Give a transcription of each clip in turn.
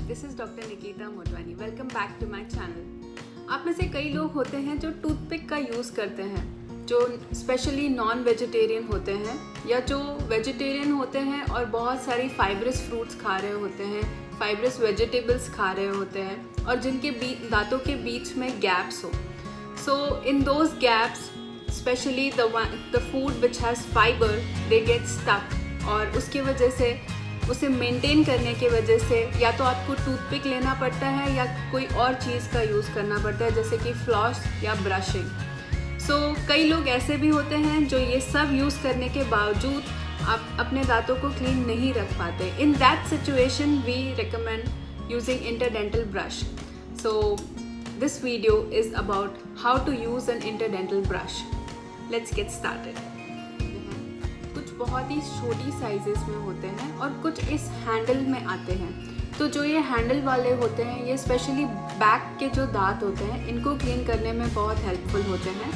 This is doctor Nikita Motwani. Welcome back to my channel. आप में से कई लोग होते हैं जो टूथपिक का यूज़ करते हैं, जो स्पेशली नॉन वेजिटेरियन होते हैं या जो वेजिटेरियन होते हैं और बहुत सारी फाइब्रस फ्रूट्स खा रहे होते हैं, फाइब्रस वेजिटेबल्स खा रहे होते हैं और जिनके दांतों के बीच में गैप्स हो। So in those gaps specially the food which has fiber they get stuck और उसकी वजह से उसे मेंटेन करने की वजह से या तो आपको टूथपिक लेना पड़ता है या कोई और चीज़ का यूज़ करना पड़ता है, जैसे कि फ्लॉस या ब्रशिंग। सो कई लोग ऐसे भी होते हैं जो ये सब यूज़ करने के बावजूद आप अपने दांतों को क्लीन नहीं रख पाते। In that situation we recommend using interdental brush. So this video is about how to use an interdental brush. Let's get started. कुछ बहुत ही छोटी साइजेस में होते हैं और कुछ इस हैंडल में आते हैं। तो जो ये हैंडल वाले होते हैं ये स्पेशली बैक के जो दांत होते हैं इनको क्लीन करने में बहुत हेल्पफुल होते हैं,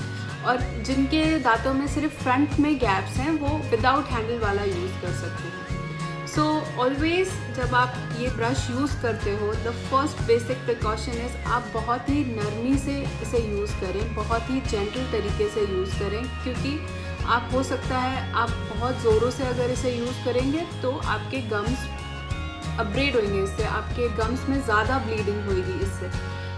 और जिनके दांतों में सिर्फ फ्रंट में गैप्स हैं वो विदाउट हैंडल वाला यूज़ कर सकते हैं। सो ऑलवेज जब आप ये ब्रश यूज़ करते हो, the first basic precaution is आप बहुत ही नरमी से इसे यूज़ करें, बहुत ही जेंटल तरीके से यूज़ करें, क्योंकि आप हो सकता है आप बहुत ज़ोरों से अगर इसे यूज़ करेंगे तो आपके गम्स अपग्रेड होंगे, इससे आपके गम्स में ज़्यादा ब्लीडिंग होगी इससे।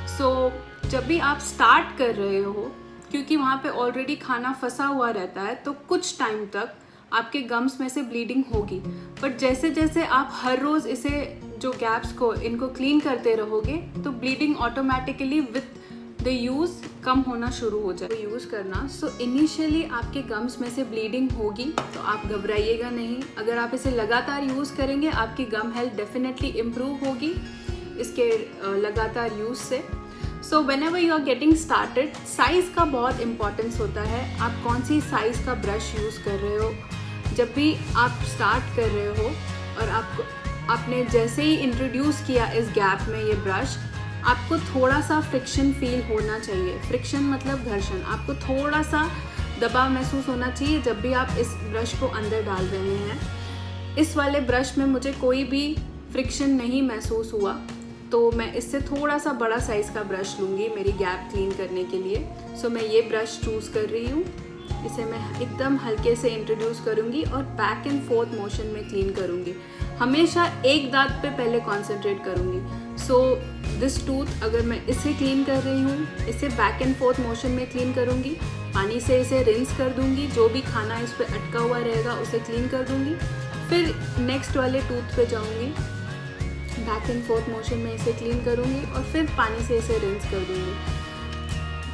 सो जब भी आप स्टार्ट कर रहे हो, क्योंकि वहाँ पे ऑलरेडी खाना फंसा हुआ रहता है, तो कुछ टाइम तक आपके गम्स में से ब्लीडिंग होगी। बट जैसे जैसे आप हर रोज़ इसे जो गैप्स को इनको क्लीन करते रहोगे तो bleeding automatically with the use कम होना शुरू हो जाए। यूज़ करना सो इनिशियली आपके गम्स में से ब्लीडिंग होगी, तो आप घबराइएगा नहीं। अगर आप इसे लगातार यूज़ करेंगे आपकी गम हेल्थ डेफिनेटली इम्प्रूव होगी इसके लगातार यूज़ से। So whenever you are getting started, size का बहुत इंपॉर्टेंस होता है। आप कौन सी साइज़ का ब्रश यूज़ कर रहे हो। जब भी आप स्टार्ट कर रहे हो और आपने जैसे ही इंट्रोड्यूस किया इस गैप में ये ब्रश, आपको थोड़ा सा फ्रिक्शन फील होना चाहिए। फ्रिक्शन मतलब घर्षण। आपको थोड़ा सा दबाव महसूस होना चाहिए जब भी आप इस ब्रश को अंदर डाल रहे हैं। इस वाले ब्रश में मुझे कोई भी फ्रिक्शन नहीं महसूस हुआ, तो मैं इससे थोड़ा सा बड़ा साइज़ का ब्रश लूँगी मेरी गैप क्लीन करने के लिए। सो मैं ये ब्रश चूज़ कर रही हूँ। इसे मैं एकदम हल्के से इंट्रोड्यूस करूँगी और बैक एंड फोर्थ मोशन में क्लीन करूँगी। हमेशा एक दांत पे पहले कॉन्सेंट्रेट करूँगी। सो दिस टूथ अगर मैं इसे क्लीन कर रही हूँ, इसे बैक एंड फोर्थ मोशन में क्लीन करूँगी। पानी से इसे रिंस कर दूँगी, जो भी खाना इस पर अटका हुआ रहेगा उसे क्लीन कर दूँगी। फिर नेक्स्ट वाले टूथ पे जाऊँगी, बैक एंड फोर्थ मोशन में इसे क्लीन करूँगी और फिर पानी से इसे रिंस कर दूँगी।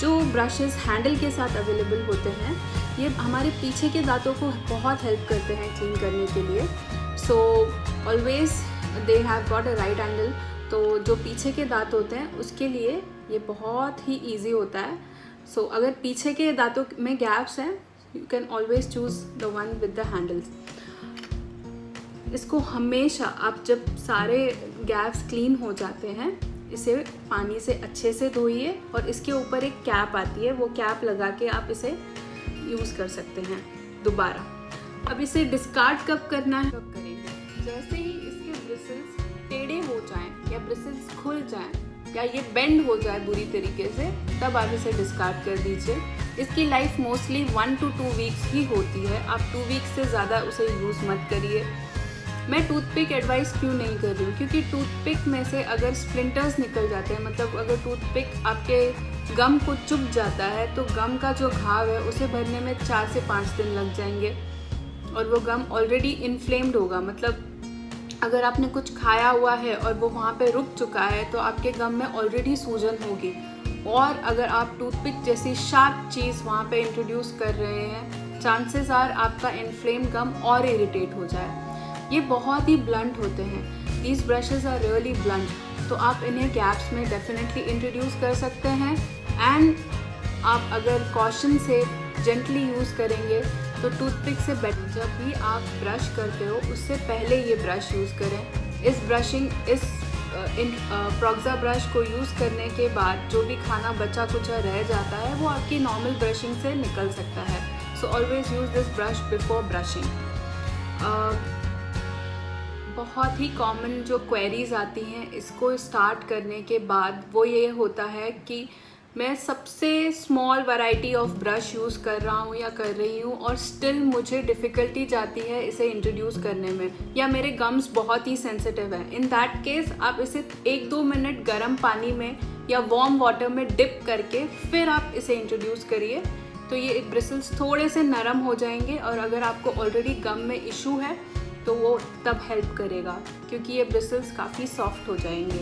जो ब्रशेस हैंडल के साथ अवेलेबल होते हैं ये हमारे पीछे के दांतों को बहुत हेल्प करते हैं क्लीन करने के लिए। So always they have got a right angle. तो जो पीछे के दांत होते हैं उसके लिए ये बहुत ही ईजी होता है। सो अगर पीछे के दांतों में गैप्स हैं, you can always choose the one with the handles. इसको हमेशा आप जब सारे गैप्स क्लीन हो जाते हैं, इसे पानी से अच्छे से धोइए और इसके ऊपर एक कैप आती है, वो कैप लगा के आप इसे यूज़ कर सकते हैं दोबारा। अब इसे डिस्कार्ड कब करना है, कब करेंगे, जैसे ही इसके ब्रिसल्स टेढ़े हो जाएं या ब्रिसल्स खुल जाएं या ये बेंड हो जाए बुरी तरीके से, तब आप इसे डिस्कार्ड कर दीजिए। इसकी लाइफ मोस्टली 1 to 2 वीक्स ही होती है। आप 2 वीक्स से ज़्यादा उसे यूज़ मत करिए। मैं टूथपिक एडवाइस क्यों नहीं कर रही हूँ, क्योंकि टूथपिक में से अगर स्प्लिंटर्स निकल जाते हैं, मतलब अगर टूथपिक आपके गम को चुभ जाता है तो गम का जो घाव है उसे भरने में 4 से 5 दिन लग जाएंगे और वो गम ऑलरेडी इन्फ्लेम्ड होगा। मतलब अगर आपने कुछ खाया हुआ है और वो वहाँ पे रुक चुका है तो आपके गम में ऑलरेडी सूजन होगी, और अगर आप टूथपिक जैसी शार्प चीज़ वहाँ पे इंट्रोड्यूस कर रहे हैं, चांसेस आर आपका इन्फ्लेम गम और इरिटेट हो जाए। ये बहुत ही ब्लंट होते हैं। These brushes are really blunt, तो आप इन्हें गैप्स में डेफिनेटली इंट्रोड्यूस कर सकते हैं। एंड आप अगर कॉशन से जेंटली यूज़ करेंगे तो टूथपिक से बेटर। जब भी आप ब्रश करते हो उससे पहले ये ब्रश यूज़ करें। इस प्रोक्सा ब्रश को यूज़ करने के बाद जो भी खाना बचा कुचा रह जाता है वो आपकी नॉर्मल ब्रशिंग से निकल सकता है। So always use this brush before brushing. बहुत ही कॉमन जो क्वेरीज आती हैं इसको स्टार्ट करने के बाद वो ये होता है कि मैं सबसे small variety of brush use कर रहा हूँ या कर रही हूँ और स्टिल मुझे डिफ़िकल्टी जाती है इसे इंट्रोड्यूस करने में, या मेरे गम्स बहुत ही सेंसिटिव है। इन दैट केस आप इसे 1-2 मिनट गर्म पानी में या वार्म वाटर में डिप करके फिर आप इसे इंट्रोड्यूस करिए, तो ये ब्रिसल्स थोड़े से नरम हो जाएंगे। और अगर आपको ऑलरेडी गम में इशू है तो वो तब हेल्प करेगा, क्योंकि ये ब्रिसल्स काफ़ी सॉफ्ट हो जाएंगे।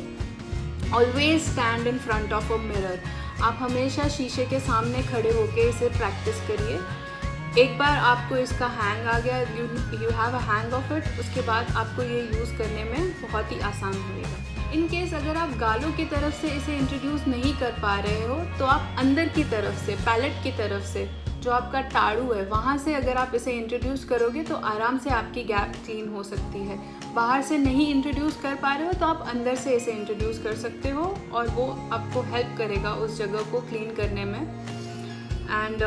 Always stand in front of a mirror. आप हमेशा शीशे के सामने खड़े होकर इसे प्रैक्टिस करिए। एक बार आपको इसका हैंग आ गया, you have a hang of it, उसके बाद आपको ये यूज़ करने में बहुत ही आसान होगा। इन केस अगर आप गालों की तरफ से इसे इंट्रोड्यूस नहीं कर पा रहे हो तो आप अंदर की तरफ से, पैलेट की तरफ से, जो आपका टाड़ू है वहाँ से अगर आप इसे इंट्रोड्यूस करोगे तो आराम से आपकी गैप क्लीन हो सकती है। बाहर से नहीं इंट्रोड्यूस कर पा रहे हो तो आप अंदर से इसे इंट्रोड्यूस कर सकते हो और वो आपको हेल्प करेगा उस जगह को क्लीन करने में। एंड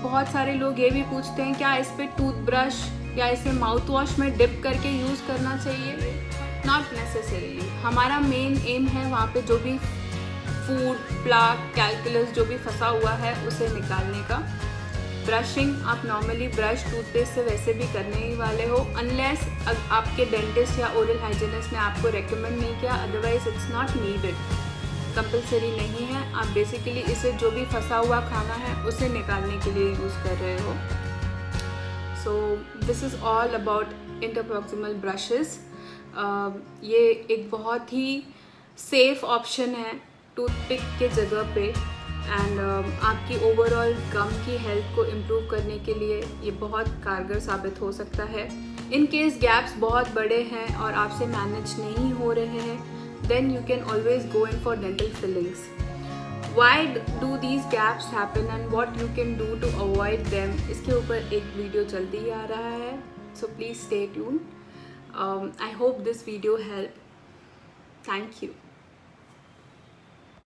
बहुत सारे लोग ये भी पूछते हैं क्या इस पर टूथब्रश या इसे माउथ वॉश में डिप करके यूज़ करना चाहिए? Not necessarily. हमारा मेन एम है वहाँ पे जो भी फूड, प्लाक, कैलकुलस जो भी फंसा हुआ है उसे निकालने का। ब्रशिंग आप नॉर्मली ब्रश टूथपेस्ट से वैसे भी करने ही वाले हो, अनलेस आपके डेंटिस्ट या ओरल हाइजीनिस्ट ने आपको रेकमेंड नहीं किया, otherwise it's not needed, compulsory नहीं है। आप बेसिकली इसे जो भी फंसा हुआ खाना है उसे निकालने के लिए यूज़ कर रहे हो। So this is all about interproximal brushes. ये एक बहुत ही सेफ ऑप्शन है टूथपिक के जगह पे, एंड आपकी ओवरऑल गम की हेल्थ को इम्प्रूव करने के लिए ये बहुत कारगर साबित हो सकता है। इन केस गैप्स बहुत बड़े हैं और आपसे मैनेज नहीं हो रहे हैं, then you can always go in for dental fillings. Why do these gaps happen and what you can do to avoid them, इसके ऊपर एक वीडियो जल्दी ही आ रहा है, so please stay tune. I hope this video helped. Thank you.